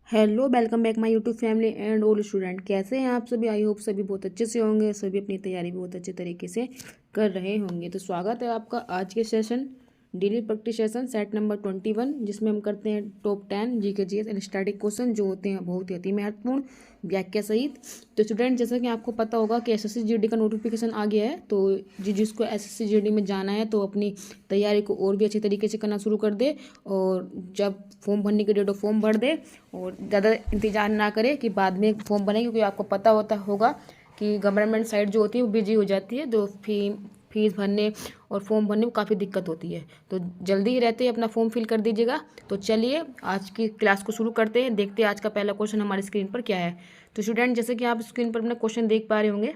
Hello, welcome back my YouTube family and all student. कैसे हैं आप सभी? आई होप सभी बहुत अच्छे से होंगे, सभी अपनी तैयारी भी बहुत अच्छे तरीके से कर रहे होंगे। तो स्वागत है आपका आज के session daily practice session set number 21, जिसमें हम करते हैं top 10 GK GS and static question जो होते हैं बहुत ही अति महत्वपूर्ण व्याख्या सहित। तो स्टूडेंट, जैसा कि आपको पता होगा कि एसएससी जीडी का नोटिफिकेशन आ गया है, तो जिसको एसएससी जीडी में जाना है तो अपनी तैयारी को और भी अच्छे तरीके से करना शुरू कर दे, और जब फॉर्म भरने की डेट हो फॉर्म भर दे और ज़्यादा इंतजार ना करे कि बाद में फॉर्म बने, क्योंकि आपको पता होगा कि गवर्नमेंट साइड जो होती है वो बिजी हो जाती है, तो फीस भरने और फॉर्म भरने में काफ़ी दिक्कत होती है। तो जल्दी ही रहते अपना फॉर्म फिल कर दीजिएगा। तो चलिए आज की क्लास को शुरू करते हैं। देखते हैं आज का पहला क्वेश्चन हमारी स्क्रीन पर क्या है। तो स्टूडेंट, जैसे कि आप स्क्रीन पर अपना क्वेश्चन देख पा रहे होंगे,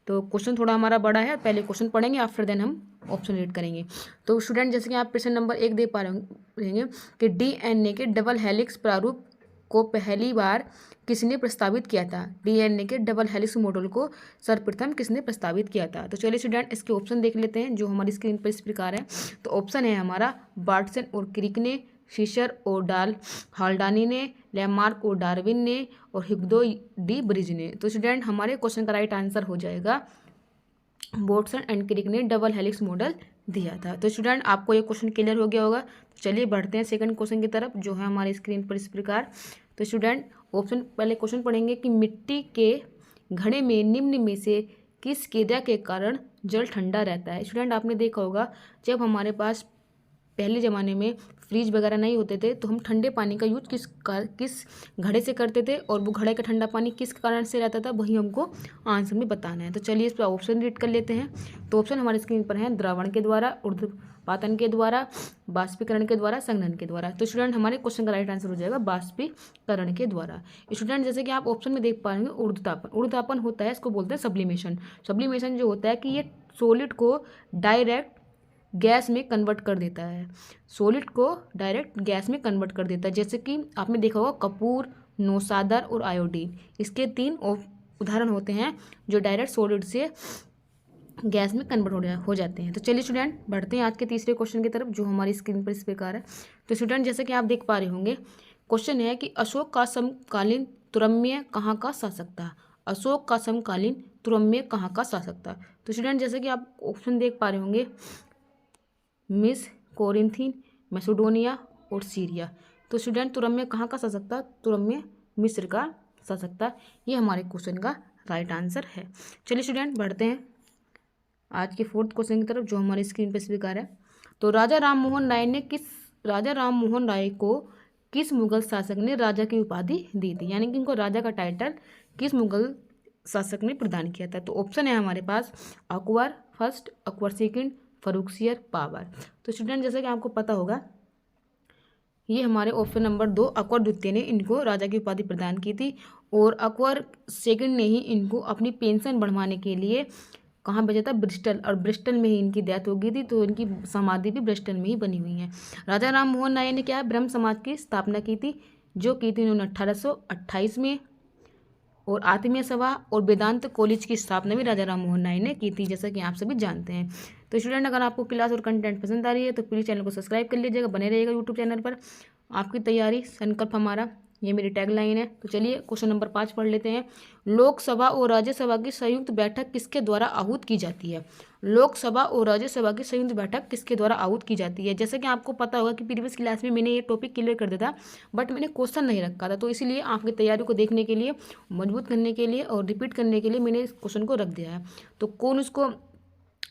तो क्वेश्चन थोड़ा हमारा बड़ा है। पहले क्वेश्चन पढ़ेंगे, आफ्टर देन हम ऑप्शन रीड करेंगे। तो स्टूडेंट, जैसे कि आप प्रश्न नंबर 1 देख पा रहे होंगे कि डीएनए के डबल हेलिक्स प्रारूप को पहली बार किसने प्रस्तावित किया था। डीएनए के डबल हेलिक्स मॉडल को सर्वप्रथम किसने प्रस्तावित किया था। तो चलिए स्टूडेंट, इसके ऑप्शन देख लेते हैं जो हमारी स्क्रीन पर इस प्रकार है। तो ऑप्शन है हमारा बार्टसन और क्रिक ने, फिशर और हाल्डानी ने, लैमार्क और डार्विन ने, और हिग्दो डी ब्रिज ने। तो स्टूडेंट, हमारे क्वेश्चन का राइट आंसर हो जाएगा बोटसन एंड क्रिक ने डबल हेलिक्स मॉडल दिया था। तो स्टूडेंट, आपको ये क्वेश्चन क्लियर हो गया होगा। तो चलिए बढ़ते हैं सेकंड क्वेश्चन की तरफ, जो है हमारी स्क्रीन पर इस प्रकार। तो स्टूडेंट, ऑप्शन पहले क्वेश्चन पढ़ेंगे कि मिट्टी के घड़े में निम्न में से किस क्रिया के कारण जल ठंडा रहता है। स्टूडेंट, आपने देखा होगा जब हमारे पास पहले ज़माने में फ्रिज वगैरह नहीं होते थे, तो हम ठंडे पानी का यूज किस घड़े से करते थे, और वो घड़े का ठंडा पानी किस कारण से रहता था, वही हमको आंसर में बताना है। तो चलिए इस पर ऑप्शन रीड कर लेते हैं। तो ऑप्शन हमारी स्क्रीन पर है द्रवण के द्वारा, ऊर्ध्वपातन के द्वारा, बाष्पीकरण के द्वारा, संघनन के द्वारा। तो स्टूडेंट, हमारे क्वेश्चन का राइट आंसर हो जाएगा बाष्पीकरण के द्वारा। स्टूडेंट, जैसे कि आप ऑप्शन में देख पा रहे हैं ऊर्ध्वतापन होता है, इसको बोलते हैं सब्लिमेशन। सब्लिमेशन जो होता है कि ये सॉलिड को डायरेक्ट गैस में कन्वर्ट कर देता है, सॉलिड को डायरेक्ट गैस में कन्वर्ट कर देता है। जैसे कि आपने देखा होगा कपूर, नौसादर और आयोडीन, इसके 3 उदाहरण होते हैं जो डायरेक्ट सॉलिड से गैस में कन्वर्ट हो जाते हैं। तो चलिए स्टूडेंट, बढ़ते हैं आज के तीसरे क्वेश्चन की तरफ, जो हमारी स्क्रीन पर इस प्रकार है। तो स्टूडेंट, जैसे कि आप देख पा रहे होंगे, क्वेश्चन है कि अशोक का समकालीन तुरम्य कहाँ का शासक था। अशोक का समकालीन तुरम्य कहाँ का शासक था। तो स्टूडेंट, जैसे कि आप ऑप्शन देख पा रहे होंगे मिस, कोरिंथिन, मैसेडोनिया और सीरिया। तो स्टूडेंट, तुरम्य कहाँ का शासक था? तुरम्य मिस्र का शासक था। ये हमारे क्वेश्चन का राइट आंसर है। चलिए स्टूडेंट, बढ़ते हैं आज के फोर्थ क्वेश्चन की तरफ, जो हमारी स्क्रीन पर इस प्रकार है। तो राजा राम मोहन राय को किस मुगल शासक ने राजा की उपाधि दी थी, यानी कि इनको राजा का टाइटल किस मुगल शासक ने प्रदान किया था। तो ऑप्शन है हमारे पास अकबर फर्स्ट, अकबर सेकंड, फर्रुखसियर, बाबर। तो स्टूडेंट, जैसे कि आपको पता होगा, ये हमारे ऑप्शन नंबर 2 अकबर द्वितीय ने इनको राजा की उपाधि प्रदान की थी, और अकबर सेकंड ने ही इनको अपनी पेंशन बढ़वाने के लिए कहाँ भेजा था? ब्रिस्टल, और ब्रिस्टल में ही इनकी डेथ हो गई थी, तो इनकी समाधि भी ब्रिस्टल में ही बनी हुई है। राजा राम मोहन राय ने क्या ब्रह्म समाज की स्थापना की थी, जो की थी उन्होंने 1828 में, और आत्मीय सभा और वेदांत कॉलेज की स्थापना भी राजा राम मोहन राय ने की थी, जैसा कि आप सभी जानते हैं। तो स्टूडेंट, अगर आपको क्लास और कंटेंट पसंद आ रही है तो प्लीज़ चैनल को सब्सक्राइब कर लीजिएगा, बने रहिएगा यूट्यूब चैनल पर। आपकी तैयारी संकल्प हमारा, ये मेरी टैगलाइन है। तो चलिए क्वेश्चन नंबर 5 पढ़ लेते हैं। लोकसभा और राज्यसभा की संयुक्त बैठक किसके द्वारा आहूत की जाती है। लोकसभा और राज्यसभा की संयुक्त बैठक किसके द्वारा आहूत की जाती है। जैसे कि आपको पता होगा कि प्रीवियस क्लास में मैंने ये टॉपिक क्लियर कर दिया था, बट मैंने क्वेश्चन नहीं रखा था, तो इसीलिए आपकी तैयारी को देखने के लिए, मजबूत करने के लिए और रिपीट करने के लिए मैंने इस क्वेश्चन को रख दिया है। तो कौन उसको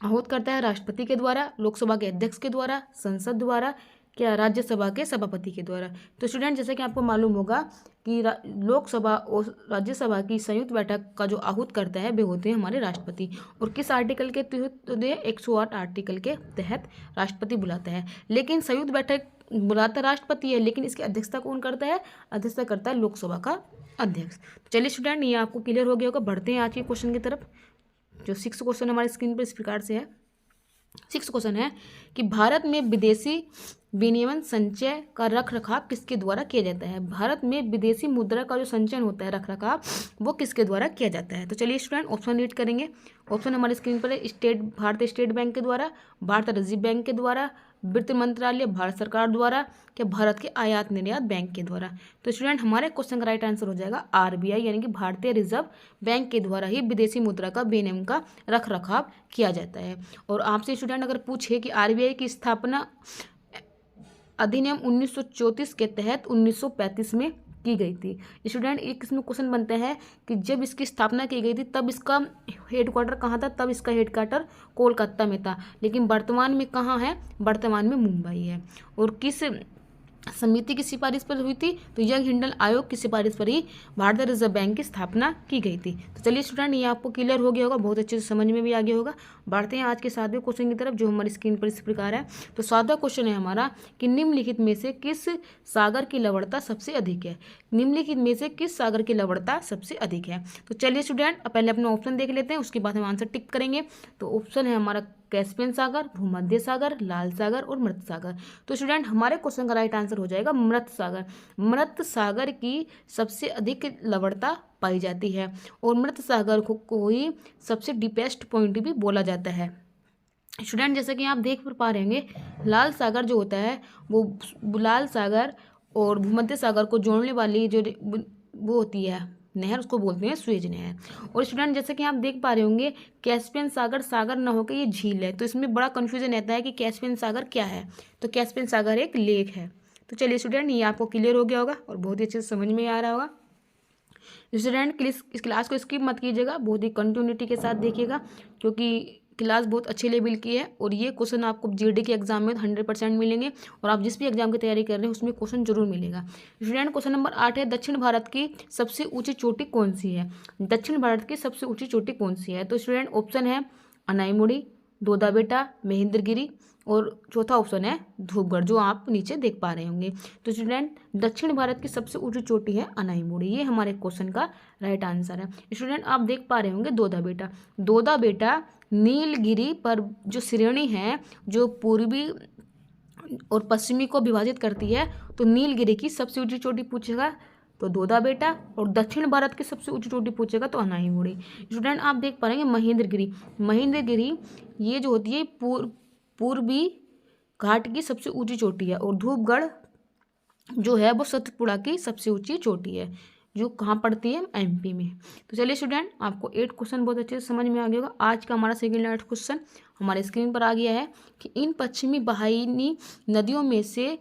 आहूत करता है? राष्ट्रपति के द्वारा, लोकसभा के अध्यक्ष के द्वारा, संसद द्वारा, क्या राज्यसभा के सभापति के द्वारा। तो स्टूडेंट, जैसे कि आपको मालूम होगा कि लोकसभा और राज्यसभा की संयुक्त बैठक का जो आहूत करता है वे होते हैं हमारे राष्ट्रपति। और किस आर्टिकल के तहत? 108 आर्टिकल के तहत राष्ट्रपति बुलाता है। लेकिन संयुक्त बैठक बुलाता राष्ट्रपति है, लेकिन इसकी अध्यक्षता कौन करता है? अध्यक्षता करता है लोकसभा का अध्यक्ष। तो चलिए स्टूडेंट, ये आपको क्लियर हो गया होगा। बढ़ते हैं आज के क्वेश्चन की तरफ, जो 6 क्वेश्चन हमारी स्क्रीन पर इस प्रकार से है। 6 क्वेश्चन है कि भारत में विदेशी विनिमय संचय का रख रखाव किसके द्वारा किया जाता है। भारत में विदेशी मुद्रा का जो संचयन होता है, रख रखाव, वो किसके द्वारा किया जाता है। तो चलिए स्टूडेंट, ऑप्शन रीड करेंगे। ऑप्शन हमारी स्क्रीन पर है भारतीय स्टेट बैंक के द्वारा, भारतीय रिजर्व बैंक के द्वारा, वित्त मंत्रालय, भारत सरकार द्वारा, क्या भारत के आयात निर्यात बैंक के द्वारा। तो स्टूडेंट हमारे क्वेश्चन का राइट आंसर हो जाएगा आरबीआई, यानी कि भारतीय रिजर्व बैंक के द्वारा ही विदेशी मुद्रा का विनिमय का रख रखाव किया जाता है। और आपसे स्टूडेंट अगर पूछे कि आरबीआई की स्थापना अधिनियम 1934 के तहत 1935 में की गई थी। स्टूडेंट एक इसमें क्वेश्चन बनता है कि जब इसकी स्थापना की गई थी तब इसका हेडक्वार्टर कहाँ था, तब इसका हेडक्वार्टर कोलकाता में था, लेकिन वर्तमान में कहाँ है, वर्तमान में मुंबई है। और किस समिति की सिफारिश पर हुई थी, तो यंग हिंडल आयोग की सिफारिश पर ही भारतीय रिजर्व बैंक की स्थापना की गई थी। तो चलिए स्टूडेंट ये आपको क्लियर हो गया होगा, बहुत अच्छे से समझ में भी आ गया होगा। बढ़ते हैं आज के 7वें क्वेश्चन की तरफ, जो हमारी स्क्रीन पर इस प्रकार है। तो 7वां क्वेश्चन है हमारा कि निम्नलिखित में से किस सागर की लवणता सबसे अधिक है। निम्नलिखित में से किस सागर की लवणता सबसे अधिक है। तो चलिए स्टूडेंट पहले अपना ऑप्शन देख लेते हैं, उसके बाद हम आंसर टिक करेंगे। तो ऑप्शन है हमारा कैस्पियन सागर, भूमध्य सागर, लाल सागर और मृत सागर। तो स्टूडेंट हमारे क्वेश्चन का राइट आंसर हो जाएगा मृत सागर। मृत सागर की सबसे अधिक लवणता पाई जाती है और मृत सागर को ही सबसे डीपेस्ट पॉइंट भी बोला जाता है। स्टूडेंट जैसे कि आप देख पा रहे होंगे, लाल सागर जो होता है वो लाल सागर और भूमध्य सागर को जोड़ने वाली जो वो होती है नहर, उसको बोलते हैं स्वेज नहर। और स्टूडेंट जैसे कि आप देख पा रहे होंगे, कैस्पियन सागर सागर न होकर ये झील है, तो इसमें बड़ा कन्फ्यूजन रहता है कि कैस्पियन सागर क्या है। तो कैस्पियन सागर एक लेक है। तो चलिए स्टूडेंट ये आपको क्लियर हो गया होगा और बहुत ही अच्छे से समझ में आ रहा होगा। स्टूडेंट इस क्लास को स्किप मत कीजिएगा, बहुत ही कंटिन्यूटी के साथ देखिएगा, क्योंकि क्लास बहुत अच्छे लेवल की है और ये क्वेश्चन आपको जीडी के एग्जाम में 100% मिलेंगे और आप जिस भी एग्जाम की तैयारी कर रहे हैं उसमें क्वेश्चन जरूर मिलेगा। स्टूडेंट क्वेश्चन नंबर 8 है, दक्षिण भारत की सबसे ऊंची चोटी कौन सी है। दक्षिण भारत की सबसे ऊंची चोटी कौन सी है। तो स्टूडेंट ऑप्शन है अनाईमुड़ी, दोदा बेटा, महेंद्रगिरी और चौथा ऑप्शन है धूपगढ़, जो आप नीचे देख पा रहे होंगे। तो स्टूडेंट दक्षिण भारत की सबसे ऊंची चोटी है अनाईमुड़ी, ये हमारे क्वेश्चन का राइट आंसर है। स्टूडेंट आप देख पा रहे होंगे दोदा बेटा। दोदा बेटा नीलगिरी पर जो श्रेणी है जो पूर्वी और पश्चिमी को विभाजित करती है, तो नीलगिरी की सबसे ऊंची चोटी पूछेगा तो दोदा बेटा, और दक्षिण भारत की सबसे ऊंची चोटी पूछेगा तो अनाईमुड़ी। स्टूडेंट आप देख पा रहे हैं महेंद्रगिरी। महेंद्रगिरी ये जो होती है पूर्वी घाट की सबसे ऊंची चोटी है और धूपगढ़ जो है वो सतपुड़ा की सबसे ऊंची चोटी है, जो कहाँ पड़ती है, एमपी में। तो चलिए स्टूडेंट आपको 8 क्वेश्चन बहुत अच्छे से समझ में आ गया होगा। आज का हमारा सेकंड 8 क्वेश्चन हमारे स्क्रीन पर आ गया है कि इन पश्चिमी बहाईनी नदियों में से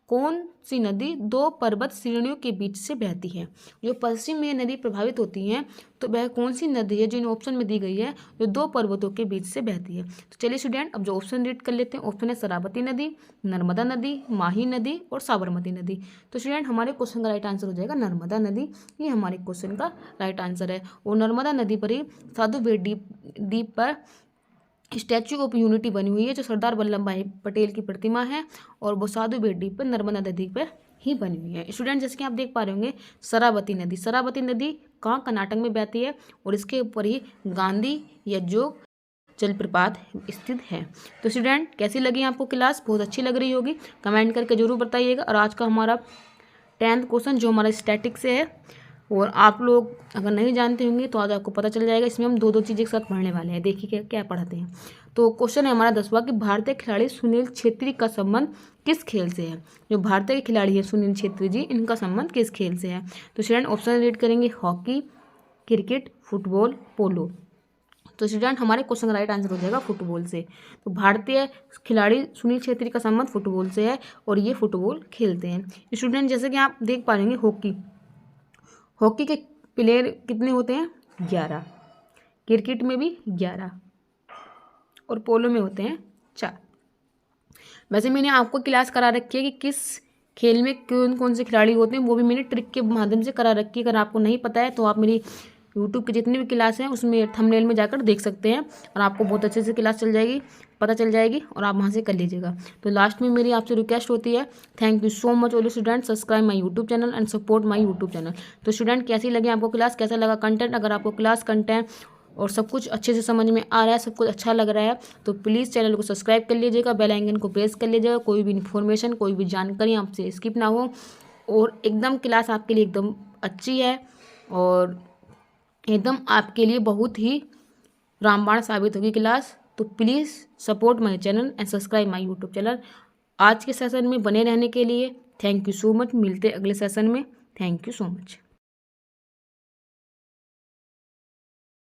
कौन सी नदी 2 पर्वत श्रेणियों के बीच से बहती है। जो पश्चिम में नदी प्रभावित होती हैं तो वह कौन सी नदी है जो इन ऑप्शन में दी गई है, जो 2 पर्वतों के बीच से बहती है। तो चलिए स्टूडेंट अब जो ऑप्शन रीड कर लेते हैं। ऑप्शन है शरावती नदी, नर्मदा नदी, माही नदी और साबरमती नदी। तो स्टूडेंट हमारे क्वेश्चन का राइट आंसर हो जाएगा नर्मदा नदी, ये हमारे क्वेश्चन का राइट आंसर है। और नर्मदा नदी पर ही साधु बेट द्वीप पर स्टैचू ऑफ यूनिटी बनी हुई है, जो सरदार वल्लभ भाई पटेल की प्रतिमा है और वो साधु बेट द्वीप पर नर्मदा नदी पर ही बनी हुई है। स्टूडेंट जैसे कि आप देख पा रहे होंगे शरावती नदी, शरावती नदी कहाँ, कर्नाटक में बहती है और इसके ऊपर ही गांधी या जोग जलप्रपात स्थित है। तो स्टूडेंट कैसी लगी आपको क्लास, बहुत अच्छी लग रही होगी, कमेंट करके जरूर बताइएगा। और आज का हमारा 10th क्वेश्चन जो हमारा स्टैटिक से है, और आप लोग अगर नहीं जानते होंगे तो आज आपको पता चल जाएगा। इसमें हम 2 चीज़ एक साथ पढ़ने वाले हैं, देखिए क्या क्या पढ़ाते हैं। तो क्वेश्चन है हमारा 10वां कि भारतीय खिलाड़ी सुनील छेत्री का संबंध किस खेल से है। जो भारतीय खिलाड़ी है सुनील छेत्री जी, इनका संबंध किस खेल से है। तो स्टूडेंट ऑप्शन रीड करेंगे हॉकी, क्रिकेट, फुटबॉल, पोलो। तो स्टूडेंट हमारे क्वेश्चन का राइट आंसर हो जाएगा फुटबॉल से। तो भारतीय खिलाड़ी सुनील छेत्री का संबंध फुटबॉल से है और ये फुटबॉल खेलते हैं। स्टूडेंट जैसे कि आप देख पा रहे हॉकी, हॉकी के प्लेयर कितने होते हैं, 11। क्रिकेट में भी 11 और पोलो में होते हैं 4। वैसे मैंने आपको क्लास करा रखी है कि किस खेल में कौन कौन से खिलाड़ी होते हैं, वो भी मैंने ट्रिक के माध्यम से करा रखी है। अगर आपको नहीं पता है तो आप मेरी यूट्यूब की जितनी भी क्लास हैं उसमें थंबनेल में जाकर देख सकते हैं और आपको बहुत अच्छे से क्लास पता चल जाएगी और आप वहाँ से कर लीजिएगा। तो लास्ट में मेरी आपसे रिक्वेस्ट होती है, thank you so much all student, subscribe my YouTube channel and support my YouTube channel. तो स्टूडेंट कैसी लगी आपको क्लास, कैसा लगा कंटेंट। अगर आपको क्लास कंटेंट और सब कुछ अच्छे से समझ में आ रहा है, सब कुछ अच्छा लग रहा है, तो प्लीज़ चैनल को सब्सक्राइब कर लीजिएगा, बेल आइकन को प्रेस कर लीजिएगा, कोई भी इन्फॉर्मेशन कोई भी जानकारी आपसे स्किप ना हो और एकदम क्लास आपके लिए एकदम अच्छी है और एकदम आपके लिए बहुत ही रामबाण साबित होगी क्लास। तो please support my channel and subscribe my YouTube channel. आज के सेशन में बने रहने के लिए थैंक यू सो मच। मिलते अगले सेशन में। Thank you so much.